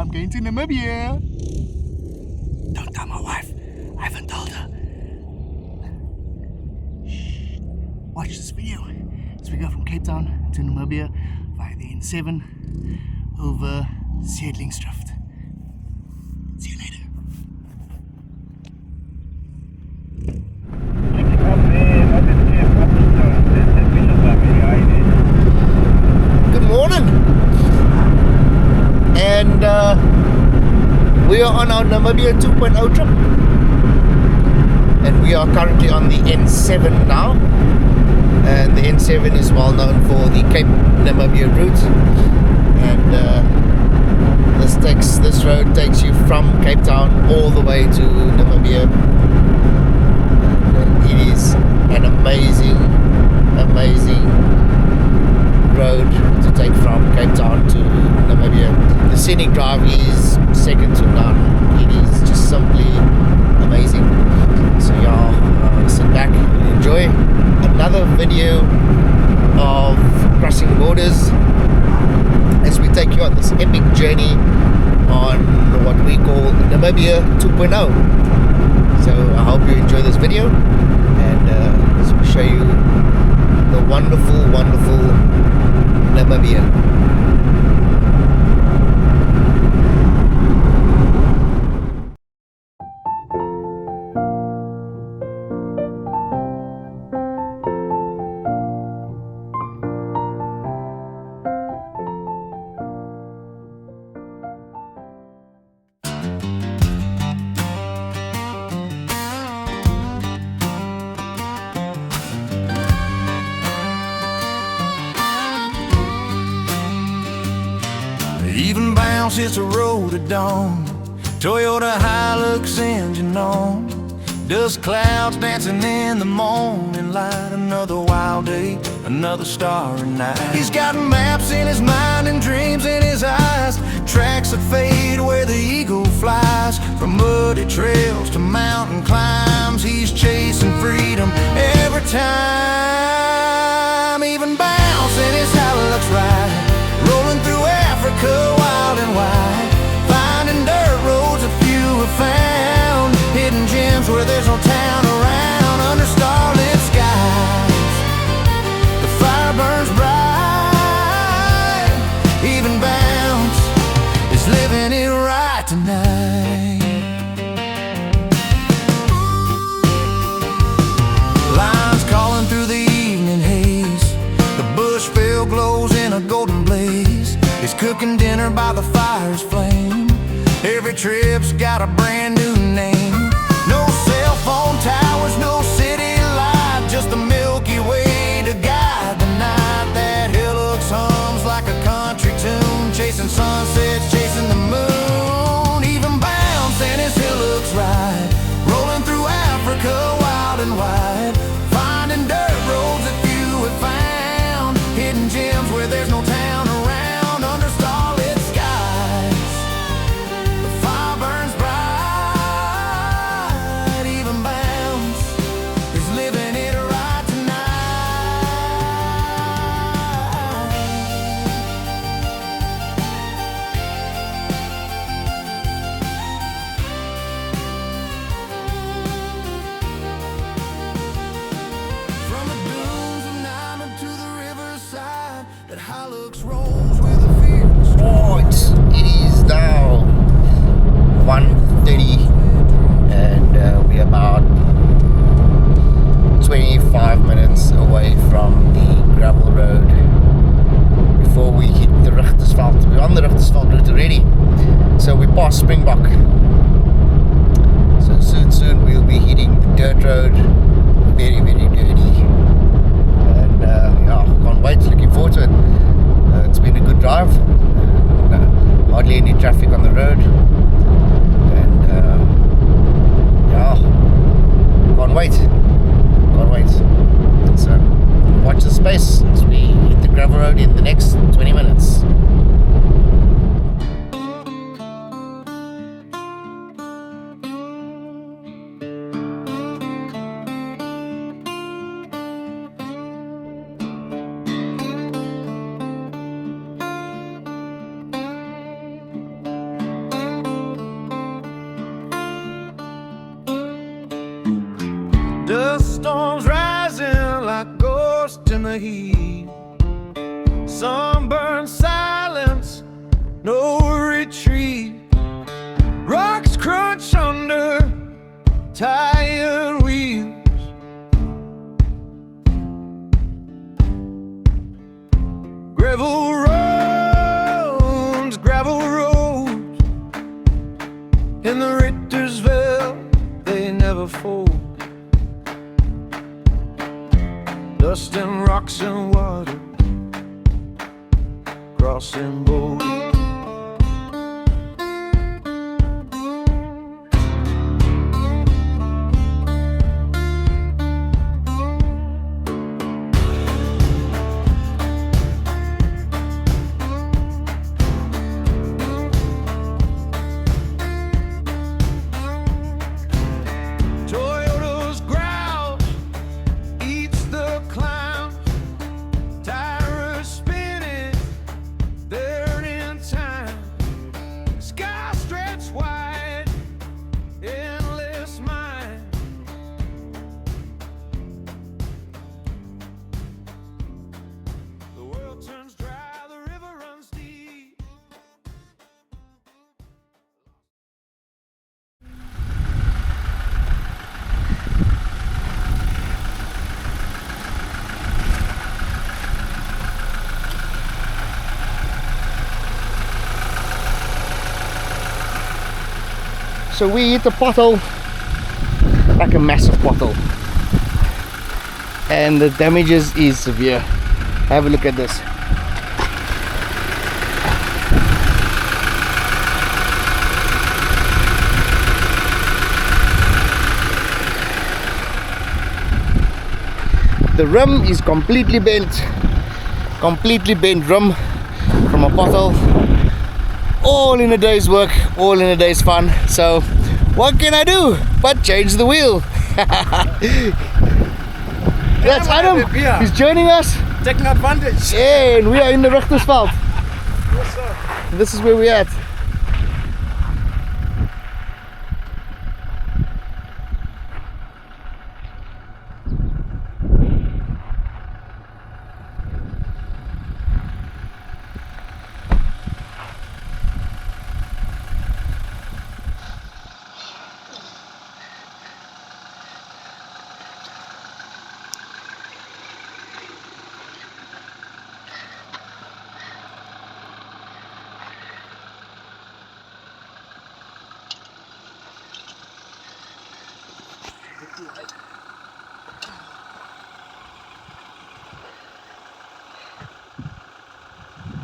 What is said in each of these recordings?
I'm going to Namibia. Don't tell my wife. I haven't told her. Shh. Watch this video. As we go from Cape Town to Namibia via the N7 over Siedlingsdrift. See you later. Good morning. And we are on our Namibia 2.0 trip. And we are currently on the N7 now. And the N7 is well known for the Cape Namibia route. And this road takes you from Cape Town all the way to Namibia. And it is an amazing road to take from Cape Town to Namibia. The scenic drive is second to none. It is just simply amazing. So y'all sit back and enjoy another video of crossing borders as we take you on this epic journey on what we call Namibia 2.0. So I hope you enjoy this video, and as we show you the wonderful Namibia. Even bounce, it's a road at dawn. Toyota Hilux engine on. Dust clouds dancing in the morning light. Another wild day, another starry night. He's got maps in his mind and dreams in his eyes. Tracks that fade where the eagle flies. From muddy trails to mountain climbs, he's chasing freedom every time. Even bouncing his Hilux ride. Rolling through Africa, wild and wide, finding dirt roads a few have found, hidden gems where there's no town around. Under starlit skies, the fire burns bright. Even Bounce is living it right tonight. Lions calling through the evening haze. The bush field glows in a golden blaze. He's cooking dinner by the fire's flame. Every trip's got a brand new name. No cell phone towers, no city light, just the Milky Way to guide the night. That Hilux hums like a country tune, chasing sunsets, chasing the moon. Even bouncing his Hilux ride, rolling through Africa, wild and wide, finding dirt roads that few have found, hidden gems where there's no town around. It is now 1:30 and we're about 25 minutes away from the gravel road before we hit the Richtersveld. We're on the Richtersveld route already, so we passed Springbok. So soon we'll be hitting the dirt road, very dirty, and yeah, can't wait, looking forward to it. It's been a good drive. Hardly any traffic on the road, and yeah, can't wait. So watch the space as we hit the gravel road in the next 20 minutes. in the heat. Sunburned silence, no retreat. Rocks crunch under tired wheels. Gravel roads in the Rittersville, they never fold. Dust and rocks and water, crossing boats. Toyota's growl eats the clown. Tires spinning, they're in time. Sky stretched wide, endless mind. The world turns dry, the river runs deep. So we hit a pothole, like a massive pothole, and the damages is severe. Have a look at this. The rim is completely bent rim from a pothole. All in a day's work, all in a day's fun. So what can I do but change the wheel? That's Adam, he's joining us. Taking advantage. Yeah, and we are in the Richtersveld. This is where we're at.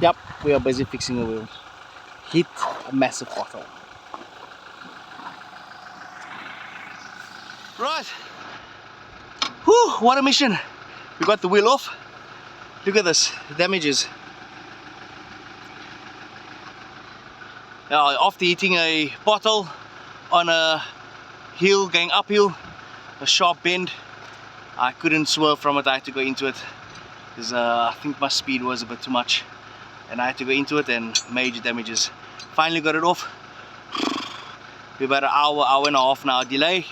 Yep, we are busy fixing the wheel. Hit a massive pothole. Right. Whew, what a mission. We got the wheel off. Look at this, the damages. After hitting a pothole on a hill going uphill, a sharp bend, I couldn't swerve from it. I had to go into it because I think my speed was a bit too much, and I had to go into it, and major damages. Finally got it off. We're about an hour and a half now delay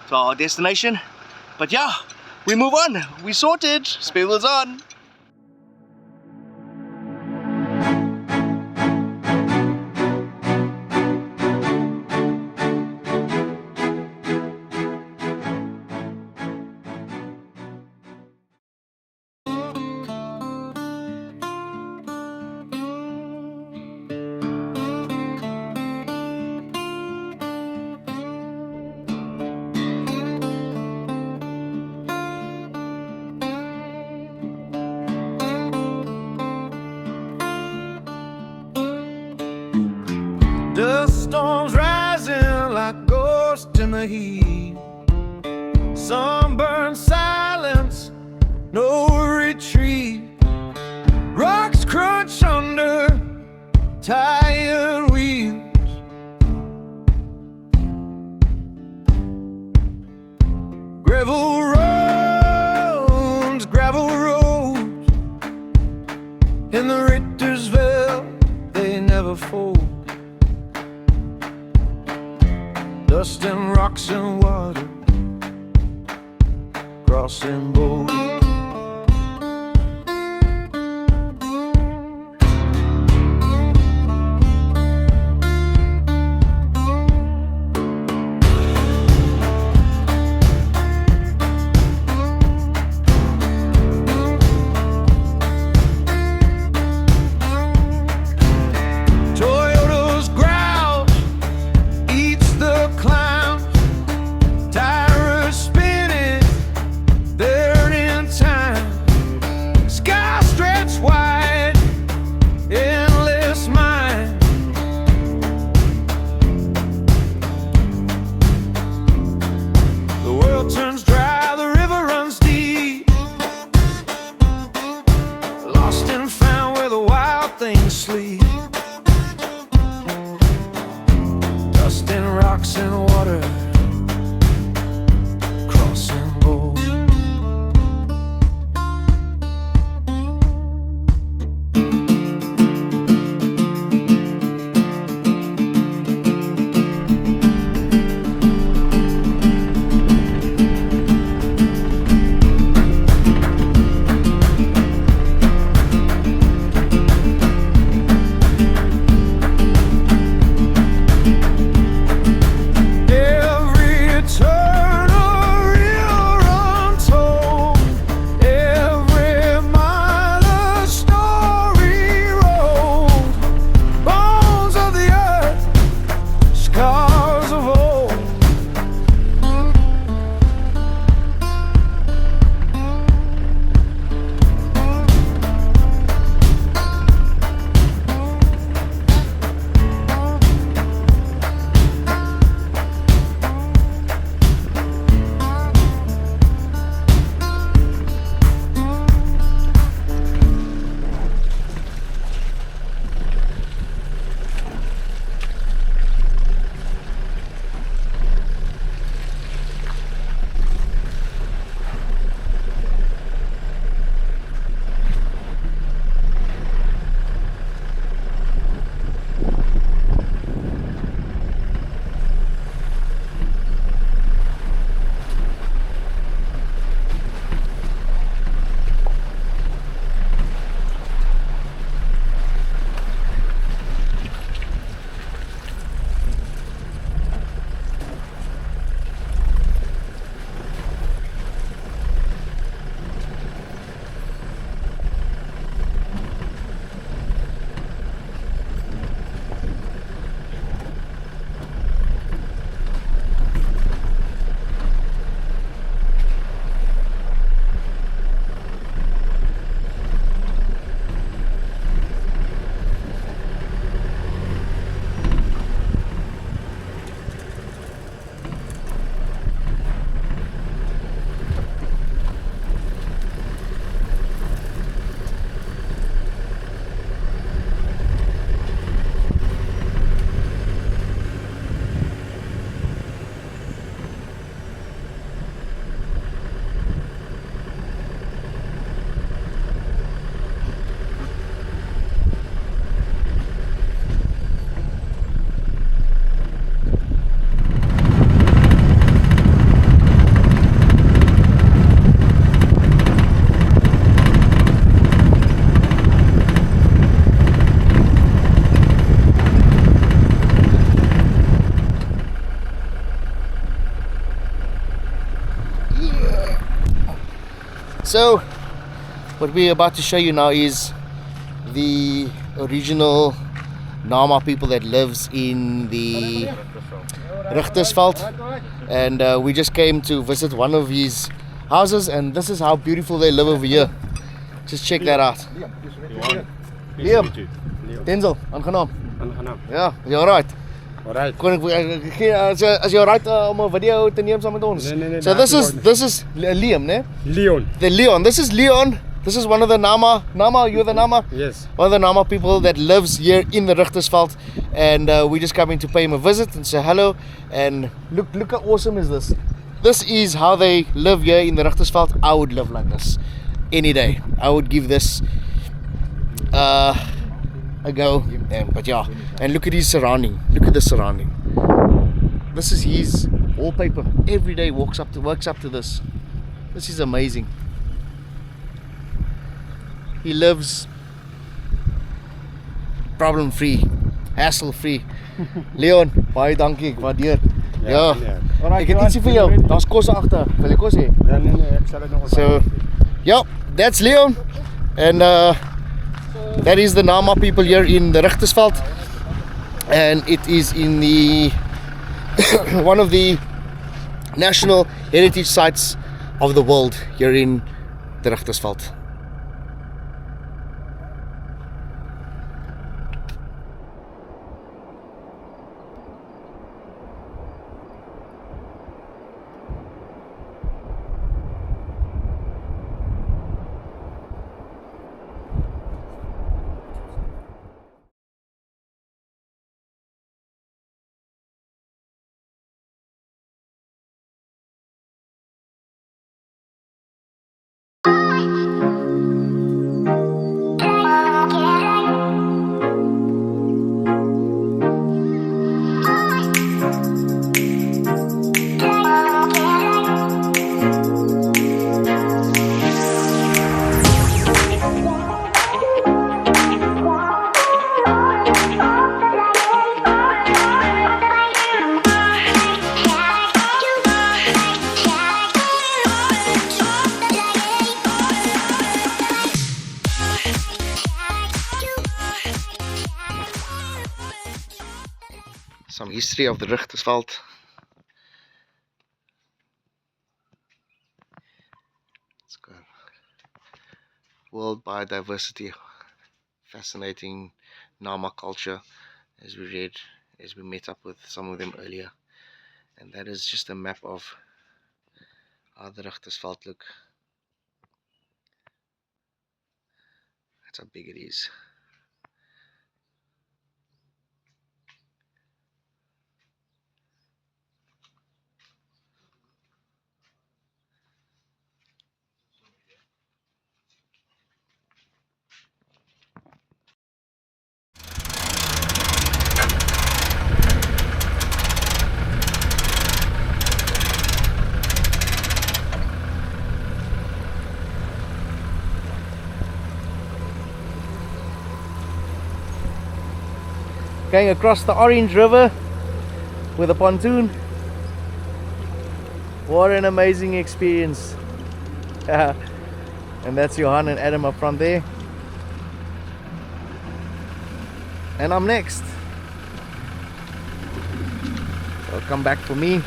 to our destination, but yeah, we move on. We sorted. Spare wheels on. Dust storms rising like ghosts in the heat. Sunburned silence, no retreat. Rocks crunch under tired wheels. Gravel roads in the Rittersville, they never fold. Dust and rocks and water, crossing boats. rocks and water, crossing bold. So what we're about to show you now is the original Nama people that lives in the Richtersveld, and we just came to visit one of his houses, and this is how beautiful they live over here. Just check that out. Liam, Denzel, aangenaam. Ja, is jy alright? Alright. As jy alright om 'n video te neem saam met ons? Nee, So this is Liam, né? Leon. The Leon. This is Leon. This is one of the Nama. Nama, you're the Nama? Yes. One of the Nama people that lives here in the Richtersveld, and we just coming to pay him a visit and say hello. And look how awesome is this. This is how they live here in the Richtersveld. I would live like this any day. I would give this a go. But yeah, and look at his surrounding. Look at the surrounding. This is his wallpaper. Every day works up to this. This is amazing. He lives problem free, hassle free. Leon, baie dankie, ek waardeer. Ja. Ek het ietsie vir jou. Daar's kos agter. Wil jy kos hê? Ja, nee, ek sal dit nog. So, yeah, that's Leon, and that is the Nama people here in the Richtersveld, and it is in the one of the national heritage sites of the world here in the Richtersveld. history of the Richtersveld. It's got world biodiversity, fascinating Nama culture, as we met up with some of them earlier. And that is just a map of how the Richtersveld look. That's how big it is. Going across the Orange River with a pontoon. What an amazing experience. And that's Johan and Adam up front there. And I'm next. So come back for me.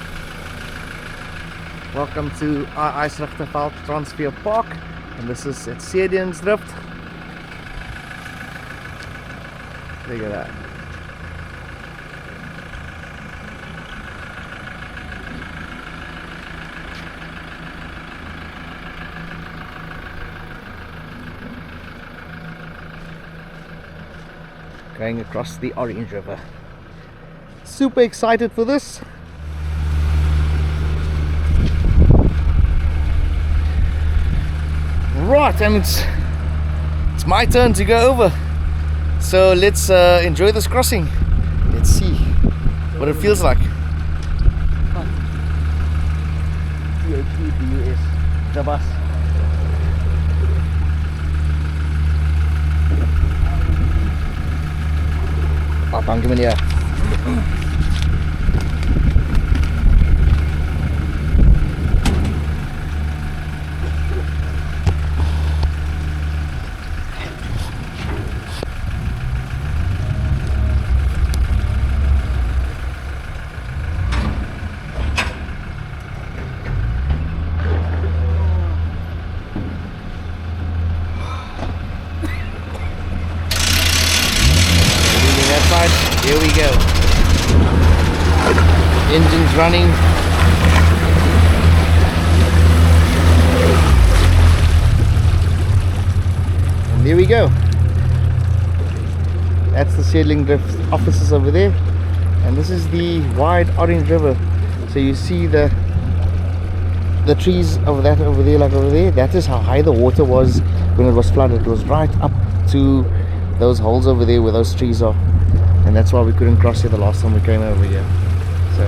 Welcome to our IJsrichterveld Transfer Park. And this is at Stallions-Drift. Look at that. Going across the Orange River. Super excited for this. Right, and it's my turn to go over. So let's enjoy this crossing. Let's see what it feels like. The bus. Danke meneer. Here we go. Engine's running. And there we go. That's the Sailing Drift offices over there. And this is the wide Orange River. So you see the trees over there, like over there. That is how high the water was when it was flooded. It was right up to those holes over there where those trees are. And that's why we couldn't cross here the last time we came over here. So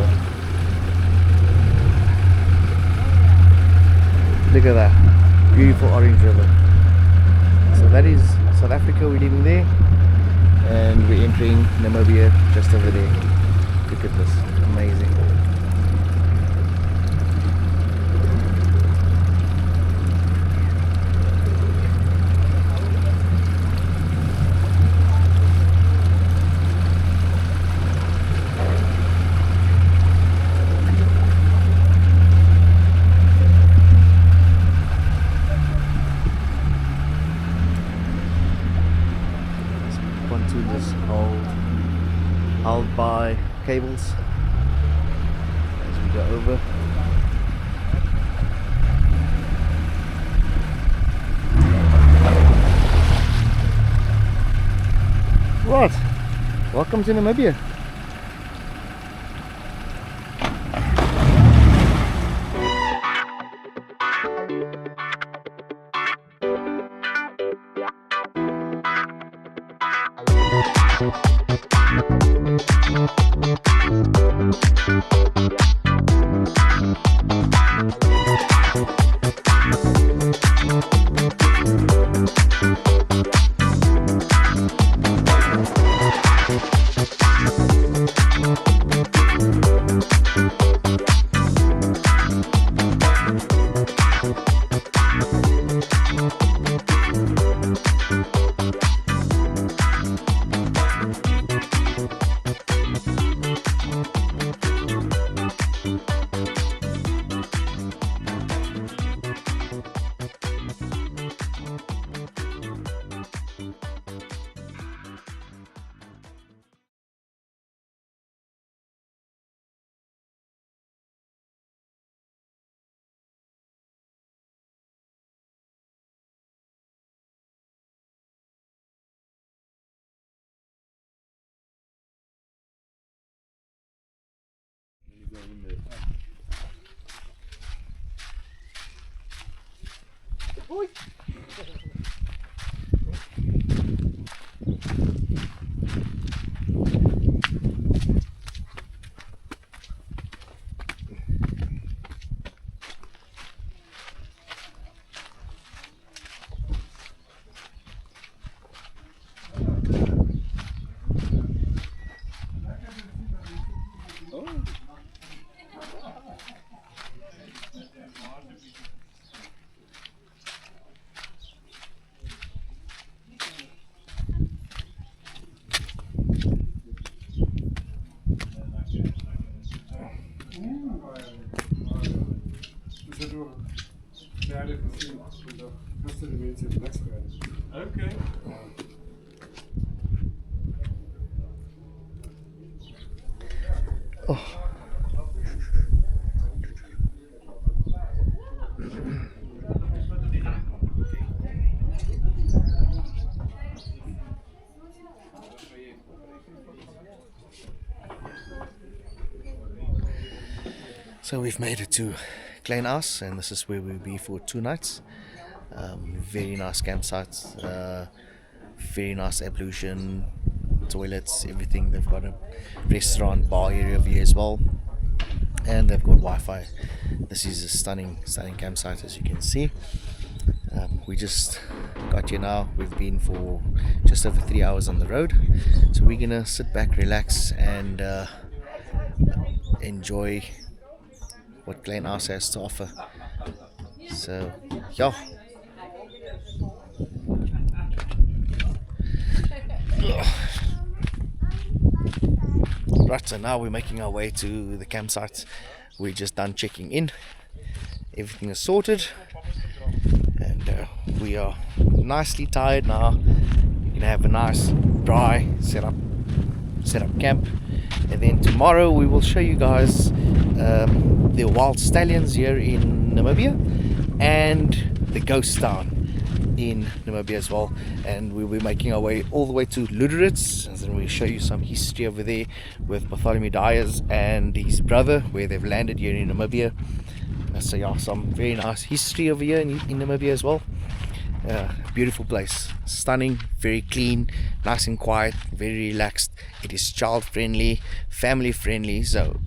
look at that beautiful Orange River. So that is South Africa. We're leaving there and we're entering Namibia just over there. Look at this, amazing. Just held by cables as we go over. Right, welcome to Namibia. Okay. So we've made it to Klein Aus, and this is where we'll be for 2 nights. Very nice campsites, very nice ablution, toilets, everything. They've got a restaurant, bar area over here as well, and they've got Wi-Fi. This is a stunning campsite, as you can see. We just got here now. We've been for just over 3 hours on the road, so we're gonna sit back, relax, and enjoy what Klein Aus has to offer. So, yeah. Right, so now we're making our way to the campsite. We're just done checking in. Everything is sorted, and we are nicely tired now. We're gonna have a nice dry set up camp, and then tomorrow we will show you guys the wild stallions here in Namibia and the ghost town in Namibia as well. And we'll be making our way all the way to Luederitz, and then we'll show you some history over there with Bartholomew Dyers and his brother, where they've landed here in Namibia. So yeah, some very nice history over here in Namibia as well. Beautiful place, stunning, very clean, nice and quiet, very relaxed. It is child friendly, family friendly, so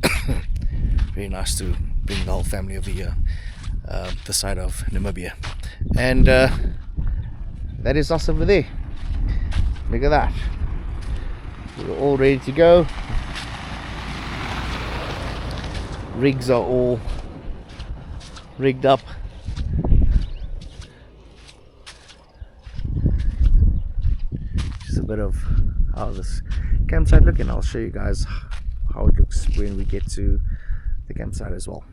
very nice to bring the whole family over here, the side of Namibia. And that is us over there. Look at that. We're all ready to go. Rigs are all rigged up. Just a bit of how this campsite looks, and I'll show you guys how it looks when we get to the campsite as well.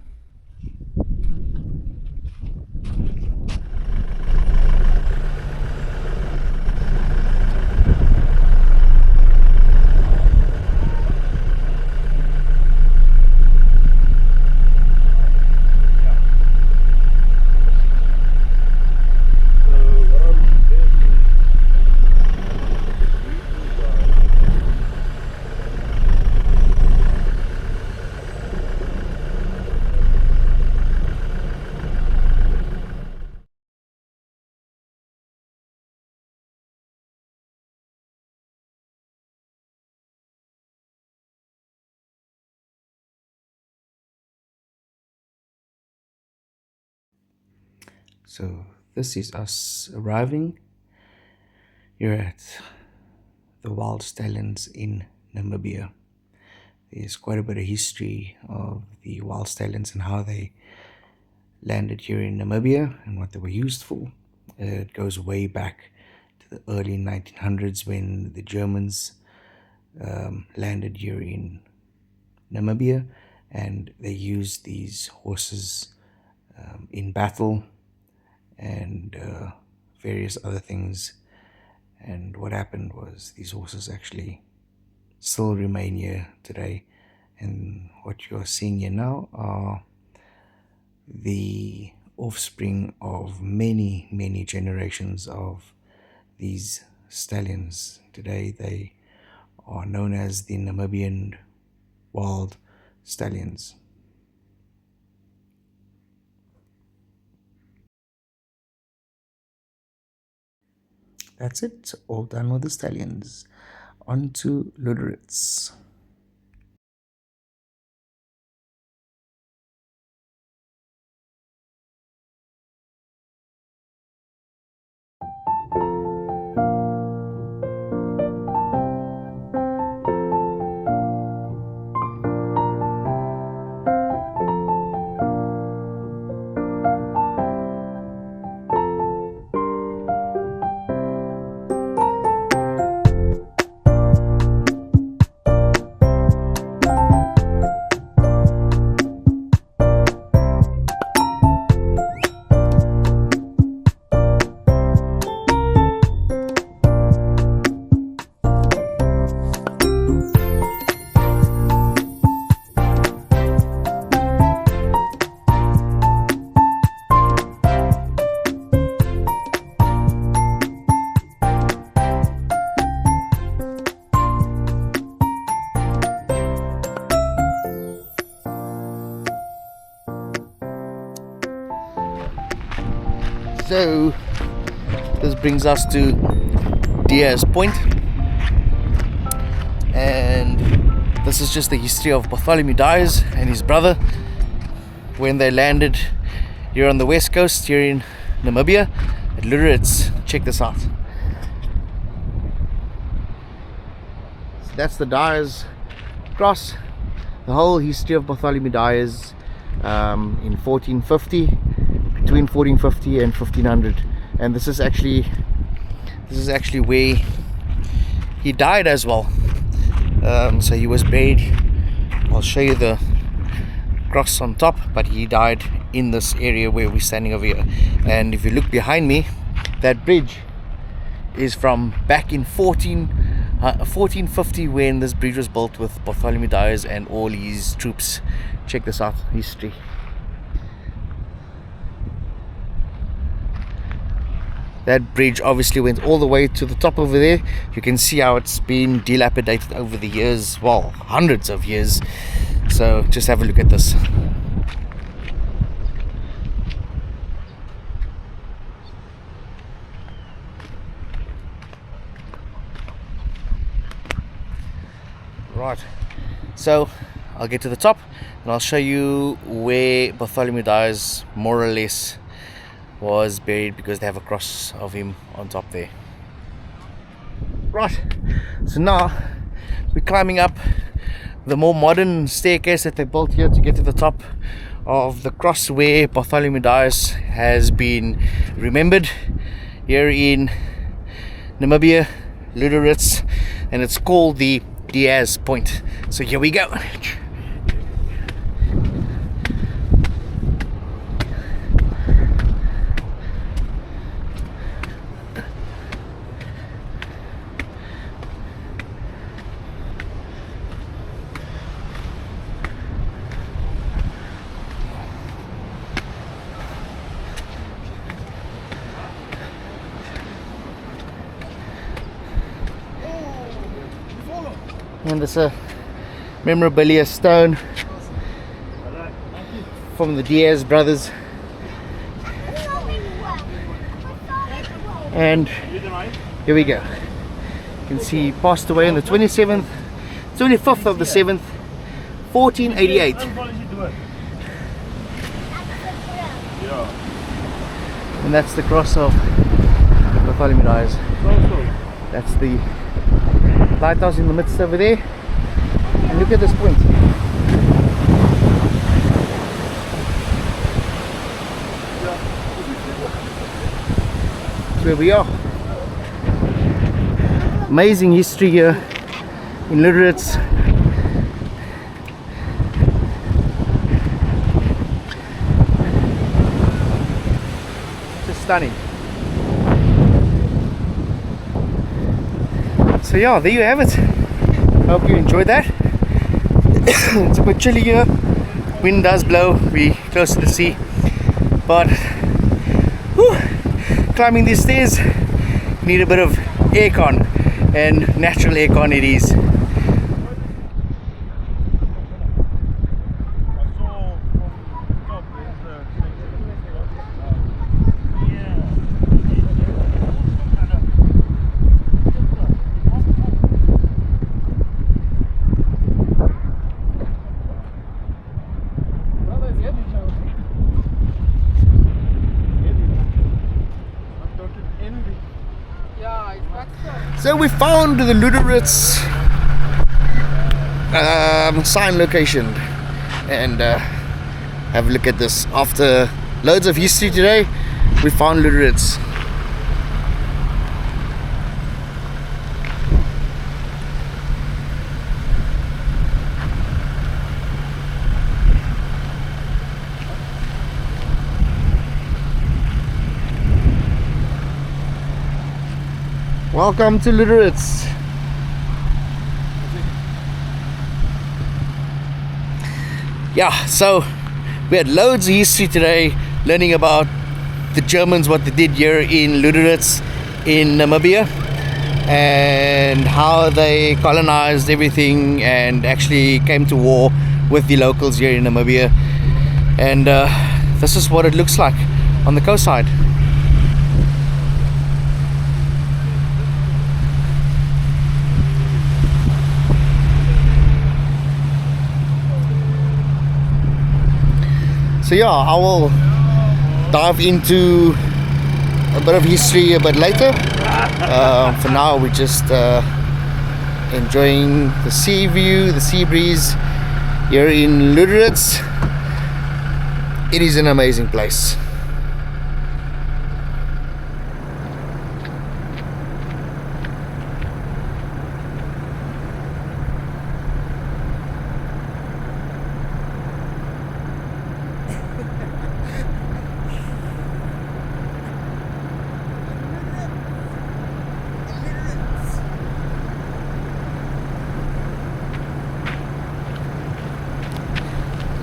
So this is us arriving here at the wild stallions in Namibia. There's quite a bit of history of the wild stallions and how they landed here in Namibia and what they were used for. It goes way back to the early 1900s when the Germans landed here in Namibia, and they used these horses in battle and various other things. And what happened was these horses actually still remain here today, and what you're seeing here now are the offspring of many generations of these stallions. Today they are known as the Namibian wild stallions. That's it. All done with the stallions. On to Luederitz. So this brings us to Diaz Point, and this is just the history of Bartholomew Diaz and his brother when they landed here on the west coast, here in Namibia at Luederitz. Check this out. So that's the Diaz cross, the whole history of Bartholomew Diaz in 1450, between 1450 and 1500, and this is actually where he died as well. So he was buried. I'll show you the cross on top, but he died in this area where we're standing over here. And if you look behind me, that bridge is from back in 1450, when this bridge was built with Bartholomew Diaz and all his troops. Check this out, history. That bridge obviously went all the way to the top over there. You can see how it's been dilapidated over the years, well, hundreds of years. So just have a look at this. Right, so I'll get to the top and I'll show you where Bartholomew Diaz more or less was buried, because they have a cross of him on top there. Right, so now we're climbing up the more modern staircase that they built here to get to the top of the cross where Bartholomew Diaz has been remembered here in Namibia, Luederitz, and it's called the Diaz Point. So here we go. And there's a memorabilia stone from the Diaz brothers, and here we go. You can see he passed away on the 25th of the 7th, 1488. And that's the cross of Bartholomew Diaz. That's the lighthouse in the midst over there, and look at this point. That's where we are. Amazing history here in Luederitz. Just stunning. So yeah, there you have it. Hope you enjoyed that. It's a bit chilly here. Wind does blow. We're close to the sea, but whew, climbing these stairs need a bit of aircon, and natural aircon it is. So we found the Luederitz sign location, and have a look at this. After loads of history today, we found Luederitz. Welcome to Luederitz. Yeah, so we had loads of history today, learning about the Germans, what they did here in Luederitz in Namibia, and how they colonized everything and actually came to war with the locals here in Namibia. And this is what it looks like on the coastside. So yeah, I will dive into a bit of history a bit later. For now, we're just enjoying the sea view, the sea breeze here in Luederitz. It is an amazing place.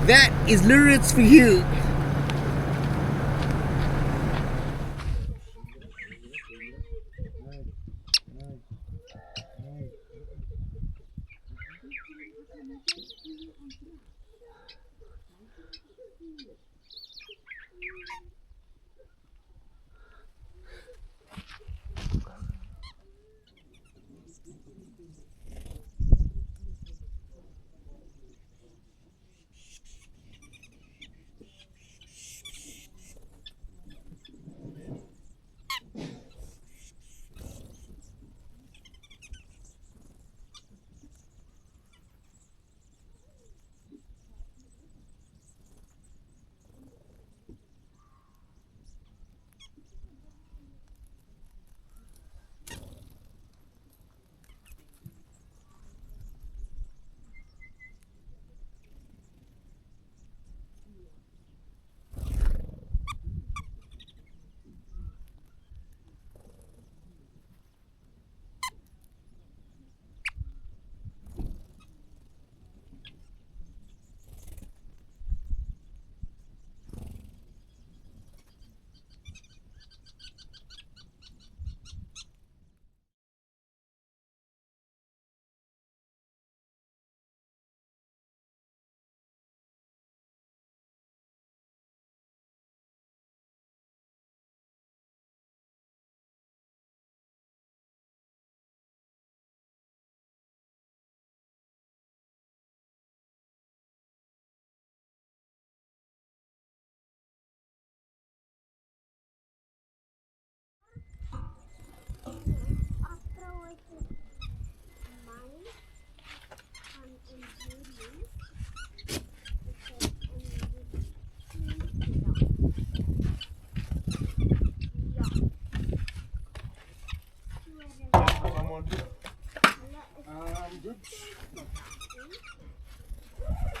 That is Luederitz for you.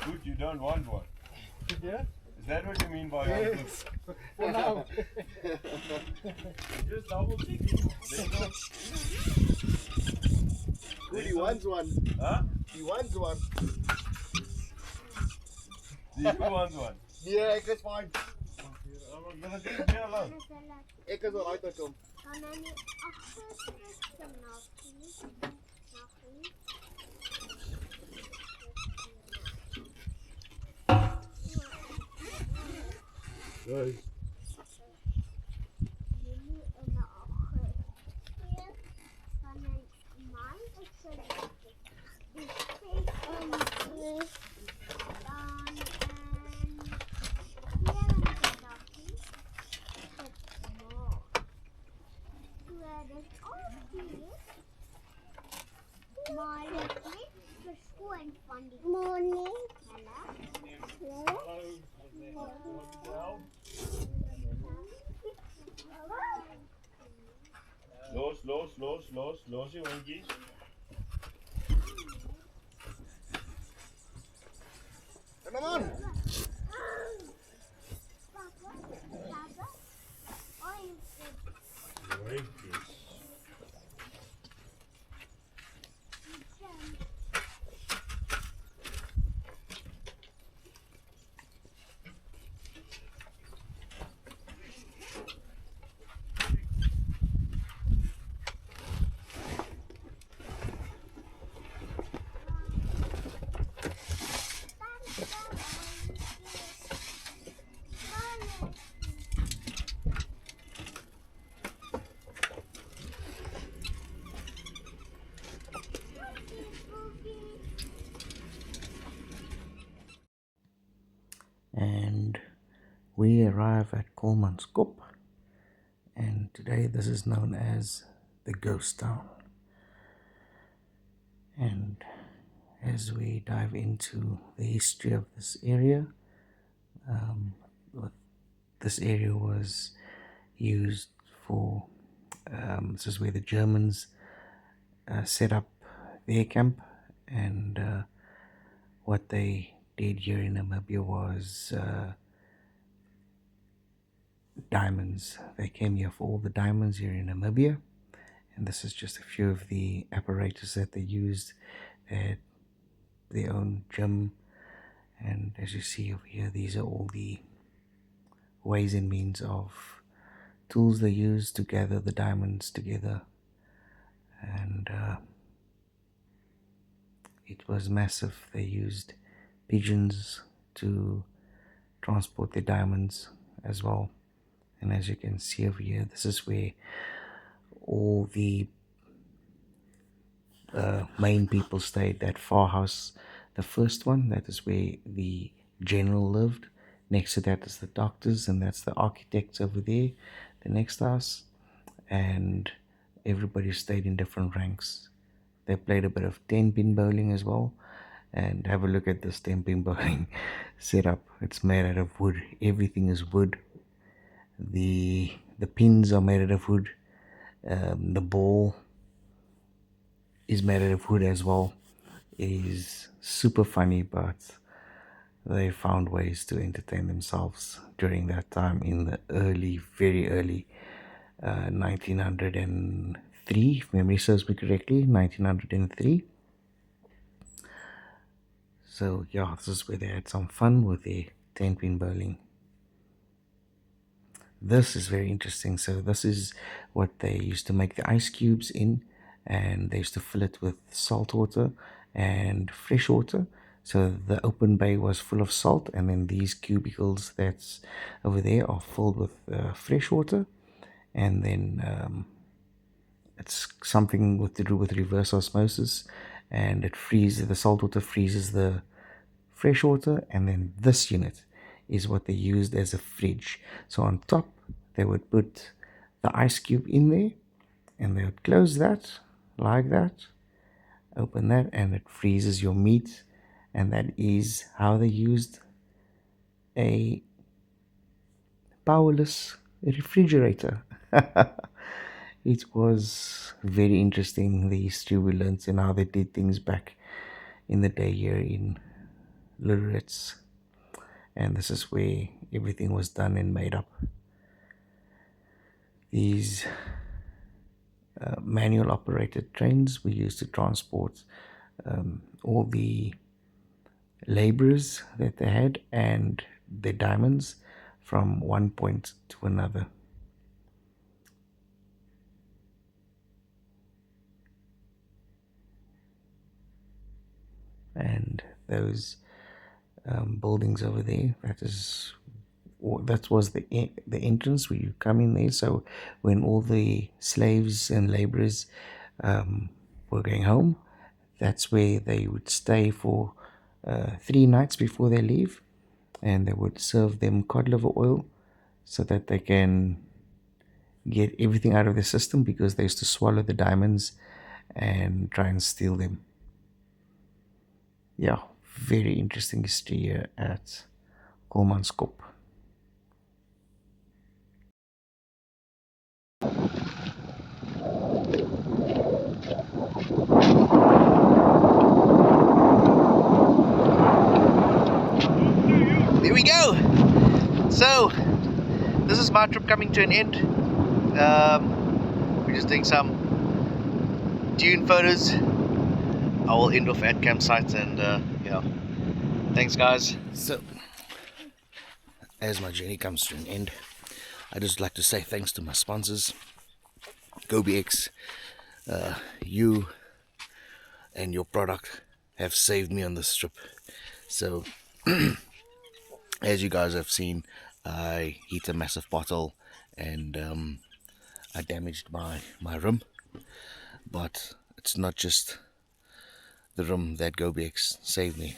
Good, you don't want one. Yeah? Is that what you mean by Yes. For now. Just double checking. Good, he wants one. Huh? He wants one. Who wants one? Yeah, ek is fine. I'm gonna do it here alone. Ek is alright met hom. Right. Los die hondjies. Come on. Hondjies. And we arrive at Kolmanskop, and today this is known as the ghost town. And as we dive into the history of this area, this area was used for this is where the Germans set up their camp, and what they did here in Namibia was diamonds. They came here for all the diamonds here in Namibia, and this is just a few of the apparatus that they used. They had their own gym, and as you see over here, these are all the ways and means of tools they used to gather the diamonds together. And it was massive. They used pigeons to transport the diamonds as well. And as you can see over here, this is where all the main people stayed. That farmhouse, the first one, that is where the general lived. Next to that is the doctors, and that's the architects over there, the next house. And everybody stayed in different ranks. They played a bit of 10-pin bowling as well. And have a look at this 10-pin bowling setup. It's made out of wood. Everything is wood. The pins are made out of wood. The ball is made out of wood as well. It is super funny, but they found ways to entertain themselves during that time in the very early 1903, if memory serves me correctly, 1903. So yeah, this is where they had some fun with their 10-pin bowling. This is very interesting. So this is what they used to make the ice cubes in, and they used to fill it with salt water and fresh water. So the open bay was full of salt, and then these cubicles that's over there are filled with fresh water. And then it's something to do with reverse osmosis, and it freezes, the salt water freezes the fresh water, and then this unit is what they used as a fridge. So on top they would put the ice cube in there, and they would close that like that, open that, and it freezes your meat. And that is how they used a powerless refrigerator. It was very interesting, the history we learned and how they did things back in the day here in Luederitz. And this is where everything was done and made up. These manual operated trains were used to transport all the laborers that they had and their diamonds from one point to another. And those buildings over there, that was the entrance where you come in there. So when all the slaves and laborers were going home, that's where they would stay for 3 nights before they leave, and they would serve them cod liver oil so that they can get everything out of the system, because they used to swallow the diamonds and try and steal them. Yeah, very interesting history here at Kolmanskop. there we go. So this is my trip coming to an end. We're just doing some dune photos. I will end off at campsite, and yeah, thanks guys. So as my journey comes to an end, I just like to say thanks to my sponsors, GoBX. You and your product have saved me on this trip. So as you guys have seen, I hit a massive pothole, and I damaged my rim. But it's not just the rim that GoBX saved me.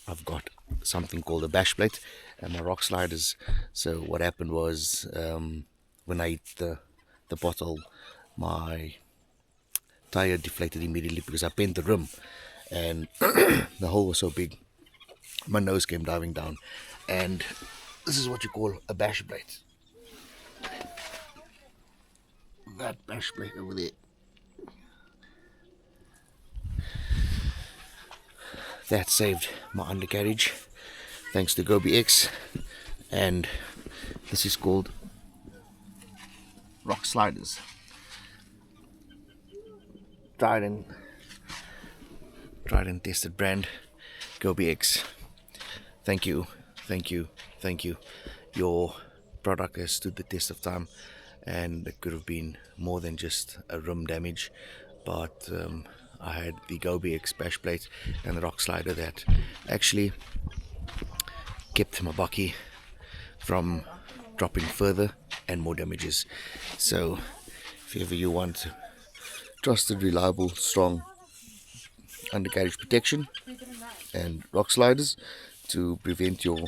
I've got something called a bash plate and my rock sliders. So what happened was, when I hit the pothole, my tire deflated immediately because I bent the rim, and the hole was so big my nose came diving down. And this is what you call a bash plate. That bash plate over there, that saved my undercarriage, thanks to GoBX. And this is called rock sliders, tried and tested brand, GoBX. Thank you, thank you, thank you. Your product has stood the test of time, and it could have been more than just a rim damage, but I had the GoBX bash plate and the rock slider that actually kept my bucky from dropping further and more damages. So if ever you want trusted, reliable, strong undercarriage protection and rock sliders to prevent your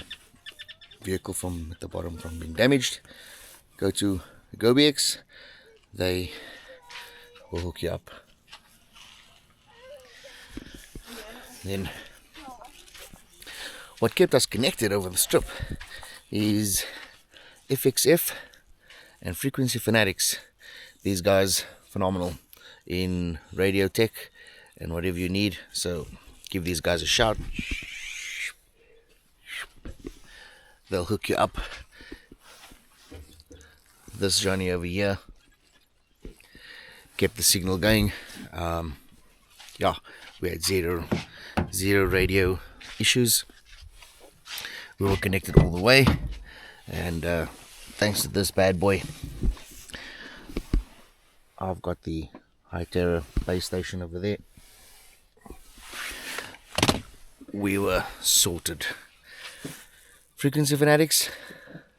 vehicle from at the bottom from being damaged, go to GoBX. They will hook you up. Then what kept us connected over the trip is FXF and Frequency Fanatics. These guys phenomenal in radio tech and whatever you need, so give these guys a shout. They'll hook you up. This journey over here kept the signal going. Yeah, we had zero radio issues. We were connected all the way, and thanks to this bad boy, I've got the High Terror base station over there. We were sorted. Frequency Fanatics,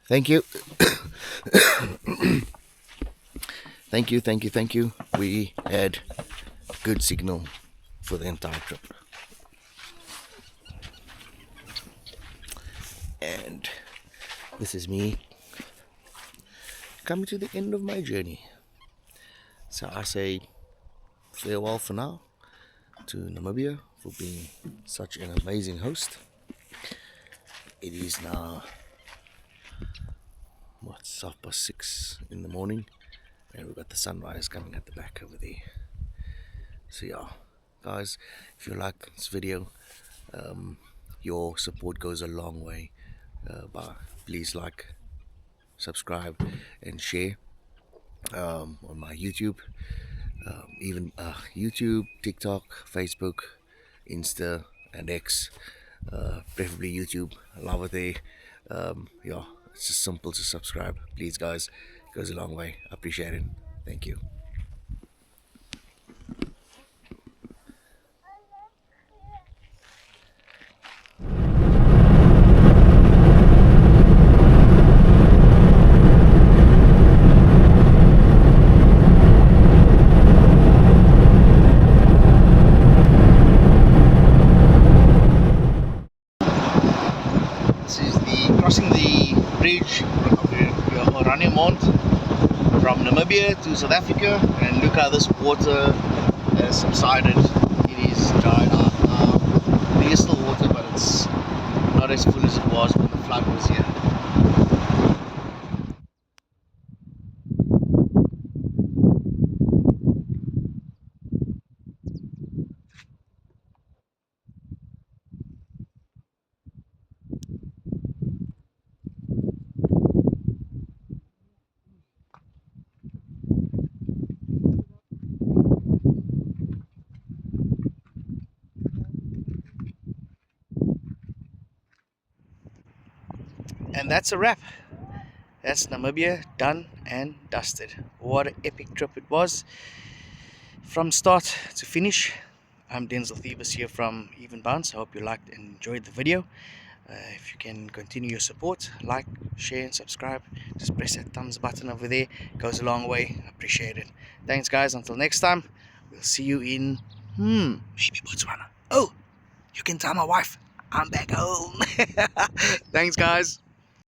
thank you. Thank you, thank you, thank you. We had good signal for the entire trip. And this is me coming to the end of my journey. So I say farewell for now to Namibia for being such an amazing host. It is now, what's 6:30 in the morning, and we've got the sunrise coming at the back over there. So yeah, guys, if you like this video, your support goes a long way. But please like, subscribe, and share on my YouTube, even YouTube, TikTok, Facebook, Insta, and X. Preferably YouTube. I love it there. Yeah, it's just simple to subscribe. Please, guys, it goes a long way. I appreciate it. Thank you. Crossing the bridge from Namibia to South Africa, and look how this water has subsided. It is dried out now. There is still water, but it's not as full as it was when the flood was here. And that's a wrap. That's Namibia done and dusted. What an epic trip it was. From start to finish. I'm Denzel Thebus here from Even Bounce. I hope you liked and enjoyed the video. If you can continue your support, like, share and subscribe. Just press that thumbs button over there. It goes a long way. I appreciate it. Thanks guys. Until next time. We'll see you in maybe Botswana. Oh, you can tell my wife I'm back home. Thanks guys.